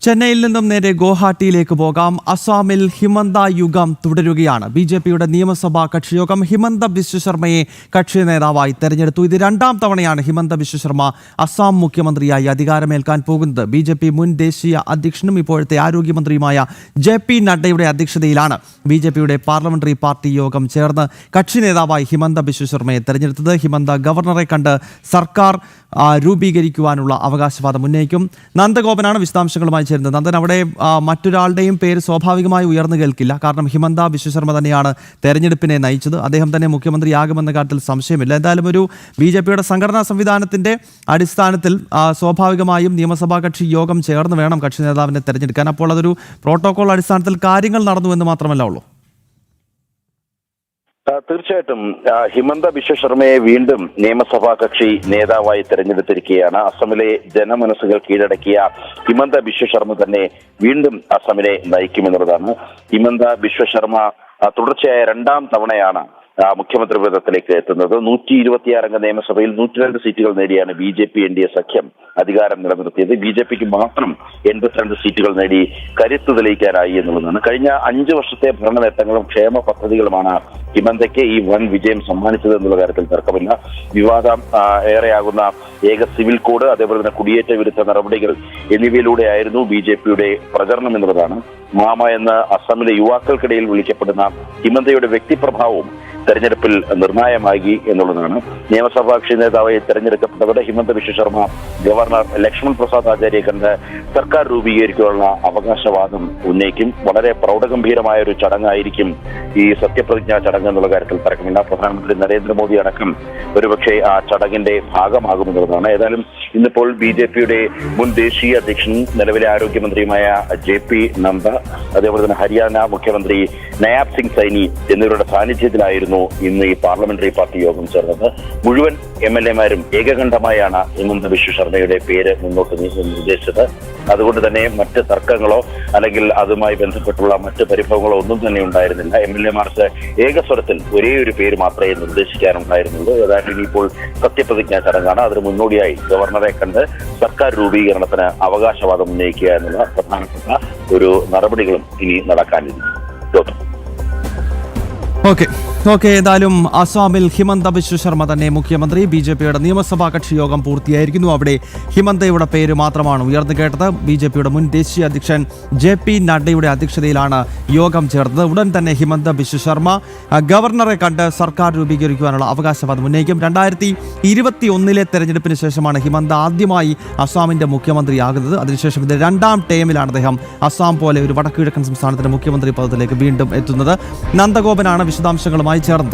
ചെന്നൈയിൽ നിന്നും നേരെ ഗുവാഹട്ടിയിലേക്ക് പോകാം. അസാമിൽ ഹിമന്ത യുഗം തുടരുകയാണ്. ബി.ജെ.പിയുടെ നിയമസഭാ കക്ഷിയോഗം ഹിമന്ത ബിശ്വ ശർമ്മയെ കക്ഷി നേതാവായി തെരഞ്ഞെടുത്തു. ഇത് രണ്ടാം തവണയാണ് ഹിമന്ത ബിശ്വ ശർമ്മ അസാം മുഖ്യമന്ത്രിയായി അധികാരമേൽക്കാൻ പോകുന്നത്. ബി.ജെ.പി മുൻ ദേശീയ അധ്യക്ഷനും ഇപ്പോഴത്തെ ആരോഗ്യമന്ത്രിയുമായ ജെ.പി. നഡ്ഡയുടെ അധ്യക്ഷതയിലാണ് ബി.ജെ.പിയുടെ പാർലമെന്ററി പാർട്ടി യോഗം ചേർന്ന് കക്ഷി നേതാവായി ഹിമന്ത ബിശ്വ ശർമ്മയെ തെരഞ്ഞെടുത്തത്. ഹിമന്ത ഗവർണറെ കണ്ട് സർക്കാർ രൂപീകരിക്കുവാനുള്ള അവകാശവാദം ഉന്നയിക്കും. നന്ദഗോപനാണ് വിശദാംശങ്ങളുമായി ചേരുന്നത്. നന്ദൻ, അവിടെ മറ്റൊരാളുടെയും പേര് സ്വാഭാവികമായി ഉയർന്നു കേൾക്കില്ല. കാരണം ഹിമന്ത ബിശ്വ ശർമ്മ തന്നെയാണ് തെരഞ്ഞെടുപ്പിനെ നയിച്ചത്. അദ്ദേഹം തന്നെ മുഖ്യമന്ത്രിയാകുമെന്ന കാര്യത്തിൽ സംശയമില്ല. എന്തായാലും ഒരു ബി.ജെ.പിയുടെ സംഘടനാ സംവിധാനത്തിന്റെ അടിസ്ഥാനത്തിൽ സ്വാഭാവികമായും നിയമസഭാ കക്ഷി യോഗം ചേർന്ന് വേണം കക്ഷി നേതാവിനെ തെരഞ്ഞെടുക്കാൻ. അപ്പോൾ അതൊരു പ്രോട്ടോകോൾ അടിസ്ഥാനത്തിൽ കാര്യങ്ങൾ നടന്നു എന്ന് മാത്രമല്ല ഉള്ളൂ. തീർച്ചയായിട്ടും ഹിമന്ത ബിശ്വ ശർമ്മയെ വീണ്ടും നിയമസഭാ കക്ഷി നേതാവായി തെരഞ്ഞെടുത്തിരിക്കുകയാണ്. അസമിലെ ജനമനസ്സുകൾ കീഴടക്കിയ ഹിമന്ത ബിശ്വ ശർമ്മ തന്നെ വീണ്ടും അസമിനെ നയിക്കുമെന്നുള്ളതാണ്. ഹിമന്ത ബിശ്വ ശർമ്മ തുടർച്ചയായ രണ്ടാം തവണയാണ് മുഖ്യമന്ത്രി പദത്തിലേക്ക് എത്തുന്നത്. 126 അംഗ നിയമസഭയിൽ 102 സീറ്റുകൾ നേടിയാണ് ബി.ജെ.പി NDA സഖ്യം അധികാരം നിലനിർത്തിയത്. ബി.ജെ.പിക്ക് മാത്രം 82 സീറ്റുകൾ നേടി കരുത്ത് തെളിയിക്കാനായി എന്നുള്ളതാണ്. കഴിഞ്ഞ 5 വർഷത്തെ ഭരണ നേട്ടങ്ങളും ക്ഷേമ പദ്ധതികളുമാണ് ഹിമന്തയ്ക്ക് ഈ വൻ വിജയം സമ്മാനിച്ചത് എന്നുള്ള കാര്യത്തിൽ തർക്കമില്ല. വിവാദം ഏറെയാകുന്ന ഏക സിവിൽ കോഡ്, അതേപോലെ തന്നെ കുടിയേറ്റ വിരുദ്ധ നടപടികൾ എന്നിവയിലൂടെയായിരുന്നു ബി.ജെ.പിയുടെ പ്രചരണം എന്നുള്ളതാണ്. മാമ എന്ന അസമിലെ യുവാക്കൾക്കിടയിൽ വിളിക്കപ്പെടുന്ന ഹിമന്തയുടെ വ്യക്തിപ്രഭാവവും തെരഞ്ഞെടുപ്പിൽ നിർണായകമായി എന്നുള്ളതാണ്. നിയമസഭാ കക്ഷി നേതാവായി തെരഞ്ഞെടുക്കപ്പെട്ടവരുടെ ഹിമന്ത ബിശ്വ ശർമ്മ ഗവർണർ ലക്ഷ്മൺ പ്രസാദ് ആചാര്യയെ കണ്ട് സർക്കാർ രൂപീകരിക്കാനുള്ള അവകാശവാദം ഉന്നയിക്കും. വളരെ പ്രൗഢഗംഭീരമായ ഒരു ചടങ്ങായിരിക്കും ഈ സത്യപ്രതിജ്ഞാ ചടങ്ങ് എന്നുള്ള കാര്യത്തിൽ തർക്കമില്ല. പ്രധാനമന്ത്രി നരേന്ദ്രമോദി അടക്കം ഒരുപക്ഷെ ആ ചടങ്ങിന്റെ ഭാഗമാകുമെന്നുള്ളതാണ്. ഏതായാലും ഇന്നിപ്പോൾ ബി.ജെ.പിയുടെ മുൻ ദേശീയ അധ്യക്ഷനും നിലവിലെ ആരോഗ്യമന്ത്രിയുമായ ജെ.പി. നദ്ദ, അതേപോലെ തന്നെ ഹരിയാന മുഖ്യമന്ത്രി നയാബ് സിംഗ് സൈനി എന്നിവരുടെ സാന്നിധ്യത്തിലായിരുന്നു ഇന്ന് ഈ പാർലമെന്ററി പാർട്ടി യോഗം ചേർന്നത്. മുഴുവൻ MLA-മാരും ഏകകണ്ഠമായാണ് ഹിമന്ത ബിശ്വ ശർമ്മയുടെ പേര് മുന്നോട്ട് നിർദ്ദേശിച്ചത്. അതുകൊണ്ട് തന്നെ മറ്റ് തർക്കങ്ങളോ അല്ലെങ്കിൽ അതുമായി ബന്ധപ്പെട്ടുള്ള മറ്റ് പരിഭവങ്ങളോ ഒന്നും തന്നെ ഉണ്ടായിരുന്നില്ല. MLA-മാർക്ക് ഏകസ്വരത്തിൽ ഒരേ ഒരു പേര് മാത്രമേ നിർദ്ദേശിക്കാനുണ്ടായിരുന്നുള്ളൂ. ഏതായാലും ഇനിയിപ്പോൾ സത്യപ്രതിജ്ഞാ ചടങ്ങാണ്. അതിന് മുന്നോടിയായി ഗവർണറെ കണ്ട് സർക്കാർ രൂപീകരണത്തിന് അവകാശവാദം ഉന്നയിക്കുക എന്നുള്ള പ്രധാനപ്പെട്ട ഒരു നടപടികളും ഇനി നടക്കാനിരിക്കുന്നു. ഓക്കെ ഏതായാലും അസാമിൽ ഹിമന്ത ബിശ്വ ശർമ്മ തന്നെ മുഖ്യമന്ത്രി. ബി.ജെ.പിയുടെ നിയമസഭാ കക്ഷി യോഗം പൂർത്തിയായിരിക്കുന്നു. അവിടെ ഹിമന്തയുടെ പേര് മാത്രമാണ് ഉയർന്നു കേട്ടത്. ബി.ജെ.പിയുടെ മുൻ ദേശീയ അധ്യക്ഷൻ ജെ.പി. നഡ്ഡയുടെ അധ്യക്ഷതയിലാണ് യോഗം ചേർന്നത്. ഉടൻ തന്നെ ഹിമന്ത ബിശ്വ ശർമ്മ ഗവർണറെ കണ്ട് സർക്കാർ രൂപീകരിക്കുവാനുള്ള അവകാശവാദം ഉന്നയിക്കും. 2021 തെരഞ്ഞെടുപ്പിന് ശേഷമാണ് ഹിമന്ത ആദ്യമായി അസാമിന്റെ മുഖ്യമന്ത്രിയാകുന്നത്. അതിനുശേഷം ഇത് രണ്ടാം ടേമിലാണ് അദ്ദേഹം അസാം പോലെ ഒരു വടക്കുകിഴക്കൻ സംസ്ഥാനത്തിന്റെ മുഖ്യമന്ത്രി പദത്തിലേക്ക് വീണ്ടും എത്തുന്നത്. നന്ദഗോപനാണ് വിശദാംശങ്ങളുമായി ചേർന്നത്.